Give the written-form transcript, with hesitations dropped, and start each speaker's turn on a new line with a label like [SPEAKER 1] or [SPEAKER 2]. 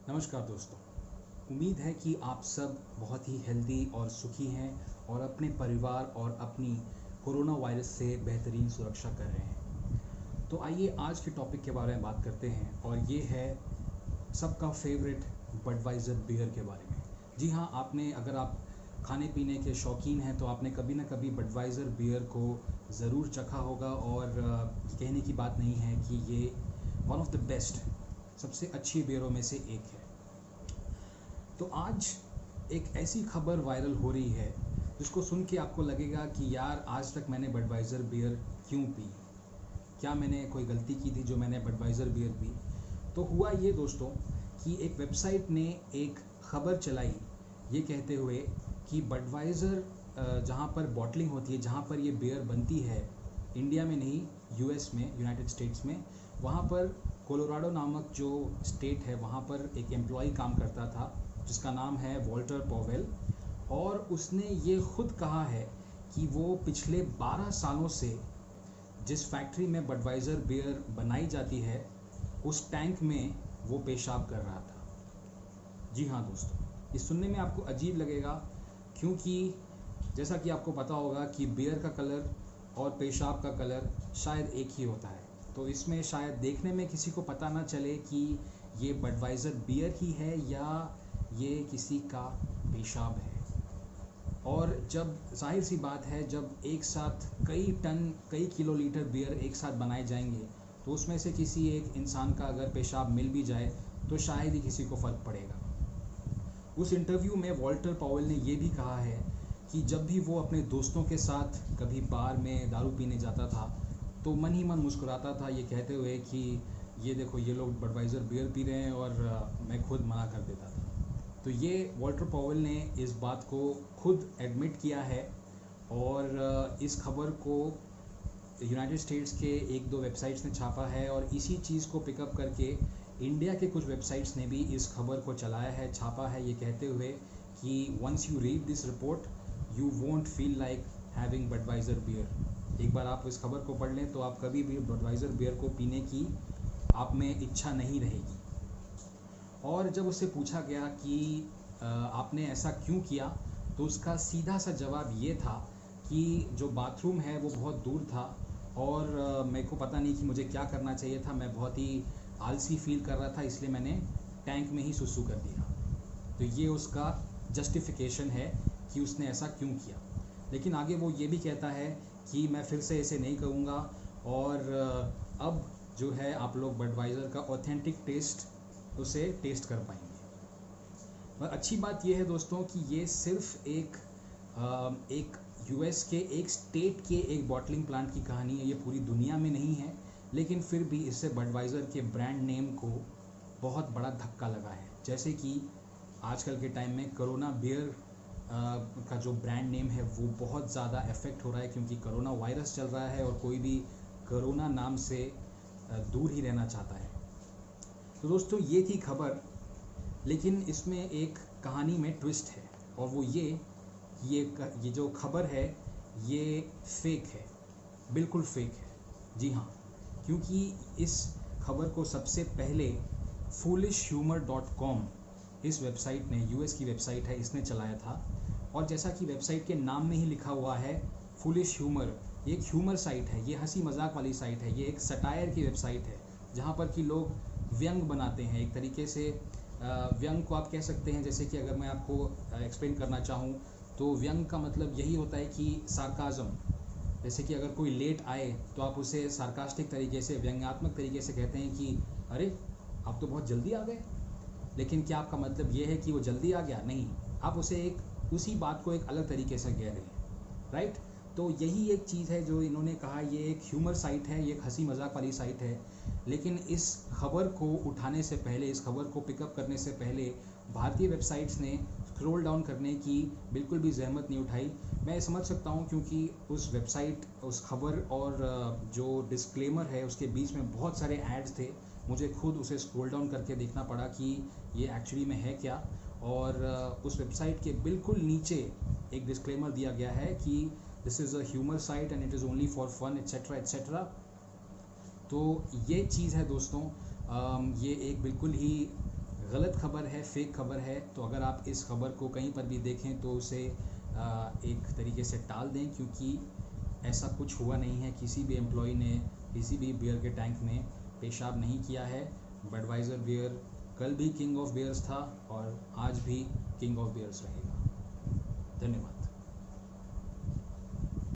[SPEAKER 1] नमस्कार दोस्तों। उम्मीद है कि आप सब बहुत ही हेल्दी और सुखी हैं और अपने परिवार और अपनी कोरोना वायरस से बेहतरीन सुरक्षा कर रहे हैं। तो आइए आज के टॉपिक के बारे में बात करते हैं और ये है सबका फेवरेट बडवाइज़र बियर के बारे में। जी हाँ, आपने अगर आप खाने पीने के शौकीन हैं तो आपने कभी ना कभी बडवाइज़र बियर को ज़रूर चखा होगा और कहने की बात नहीं है कि ये वन ऑफ द बेस्ट, सबसे अच्छी बियरों में से एक है। तो आज एक ऐसी खबर वायरल हो रही है जिसको सुन के आपको लगेगा कि यार आज तक मैंने बडवाइज़र बियर क्यों पी, क्या मैंने कोई गलती की थी जो मैंने बडवाइज़र बियर पी। तो हुआ ये दोस्तों कि एक वेबसाइट ने एक खबर चलाई ये कहते हुए कि बडवाइज़र जहाँ पर बॉटलिंग होती है, जहाँ पर ये बियर बनती है, इंडिया में नहीं, यूएस में, यूनाइटेड स्टेट्स में, वहाँ पर कोलोराडो नामक जो स्टेट है वहाँ पर एक एम्प्लॉय काम करता था जिसका नाम है वॉल्टर पॉवेल। और उसने ये खुद कहा है कि वो पिछले 12 सालों से जिस फैक्ट्री में बडवाइज़र बियर बनाई जाती है उस टैंक में वो पेशाब कर रहा था। जी हाँ दोस्तों, ये सुनने में आपको अजीब लगेगा क्योंकि जैसा कि आपको पता होगा कि बियर का कलर और पेशाब का कलर शायद एक ही होता है। तो इसमें शायद देखने में किसी को पता ना चले कि ये बडवाइज़र बियर ही है या ये किसी का पेशाब है। और जब जाहिर सी बात है, जब एक साथ कई टन कई किलोलीटर बियर एक साथ बनाए जाएंगे तो उसमें से किसी एक इंसान का अगर पेशाब मिल भी जाए तो शायद ही किसी को फ़र्क पड़ेगा। उस इंटरव्यू में वॉल्टर पॉवेल ने ये भी कहा है कि जब भी वो अपने दोस्तों के साथ कभी बार में दारू पीने जाता था तो मन ही मन मुस्कुराता था ये कहते हुए कि ये देखो ये लोग बडवाइज़र बियर पी रहे हैं और मैं खुद मना कर देता था। तो ये वॉल्टर पॉवेल ने इस बात को खुद एडमिट किया है और इस खबर को यूनाइटेड स्टेट्स के एक दो वेबसाइट्स ने छापा है और इसी चीज़ को पिकअप करके इंडिया के कुछ वेबसाइट्स ने भी इस खबर को चलाया है, छापा है, ये कहते हुए कि once you read this report you won't feel like having Budweiser beer. एक बार आप इस खबर को पढ़ लें तो आप कभी भी बडवाइज़र बियर को पीने की आप में इच्छा नहीं रहेगी। और जब उससे पूछा गया कि आपने ऐसा क्यों किया तो उसका सीधा सा जवाब ये था कि जो बाथरूम है वो बहुत दूर था और मेरे को पता नहीं कि मुझे क्या करना चाहिए था, मैं बहुत ही आलसी फील कर रहा था, इसलिए मैंने टैंक में ही सुसु कर दिया। तो ये उसका जस्टिफिकेशन है कि उसने ऐसा क्यों किया। लेकिन आगे वो ये भी कहता है कि मैं फिर से ऐसे नहीं करूँगा और अब जो है आप लोग बडवाइज़र का ऑथेंटिक टेस्ट उसे टेस्ट कर पाएंगे। और अच्छी बात यह है दोस्तों कि ये सिर्फ एक यूएस के एक स्टेट के एक बॉटलिंग प्लांट की कहानी है, ये पूरी दुनिया में नहीं है, लेकिन फिर भी इससे बडवाइज़र के ब्रांड नेम को बहुत बड़ा धक्का लगा है। जैसे कि आजकल के टाइम में कोरोना बियर का जो ब्रांड नेम है वो बहुत ज़्यादा इफ़ेक्ट हो रहा है क्योंकि कोरोना वायरस चल रहा है और कोई भी कोरोना नाम से दूर ही रहना चाहता है। तो दोस्तों ये थी खबर, लेकिन इसमें एक कहानी में ट्विस्ट है और वो ये जो खबर है ये फेक है, बिल्कुल फेक है। जी हाँ, क्योंकि इस खबर को सबसे पहले foolishhumor.com इस वेबसाइट ने, यूएस की वेबसाइट है, इसने चलाया था। और जैसा कि वेबसाइट के नाम में ही लिखा हुआ है फुलिश ह्यूमर, ये एक ह्यूमर साइट है, ये हंसी मजाक वाली साइट है, ये एक सटायर की वेबसाइट है जहाँ पर कि लोग व्यंग बनाते हैं। एक तरीके से व्यंग को आप कह सकते हैं, जैसे कि अगर मैं आपको एक्सप्लेन करना चाहूँ तो व्यंग का मतलब यही होता है कि सार्काज़म। जैसे कि अगर कोई लेट आए तो आप उसे सार्कास्टिक तरीके से, व्यंग्यात्मक तरीके से कहते हैं कि अरे आप तो बहुत जल्दी आ गए। लेकिन क्या आपका मतलब ये है कि वो जल्दी आ गया? नहीं, आप उसे उसी बात को एक अलग तरीके से कह रहे हैं, राइट। तो यही एक चीज़ है जो इन्होंने कहा, ये एक ह्यूमर साइट है, ये एक हंसी मजाक वाली साइट है। लेकिन इस खबर को उठाने से पहले, इस खबर को पिकअप करने से पहले भारतीय वेबसाइट्स ने स्क्रॉल डाउन करने की बिल्कुल भी जहमत नहीं उठाई। मैं समझ सकता हूँ क्योंकि उस वेबसाइट, उस खबर और जो डिस्क्लेमर है उसके बीच में बहुत सारे एड्स थे। मुझे खुद उसे स्क्रॉल डाउन करके देखना पड़ा कि ये एक्चुअली में है क्या। और उस वेबसाइट के बिल्कुल नीचे एक डिस्क्लेमर दिया गया है कि this is a humour site and it is only for fun etcetera etcetera. तो ये चीज़ है दोस्तों, ये एक बिल्कुल ही गलत खबर है, फेक खबर है, तो अगर आप इस खबर को कहीं पर भी देखें तो उसे एक तरीके से टाल दें, क्योंकि ऐसा कुछ हुआ नहीं है। किसी भी एम्प्लॉय ने किसी भी बियर के टैंक में पेशाब नहीं किया है। बडवाइज़र बियर कल भी किंग ऑफ बियर्स था और आज भी किंग ऑफ बियर्स रहेगा। धन्यवाद।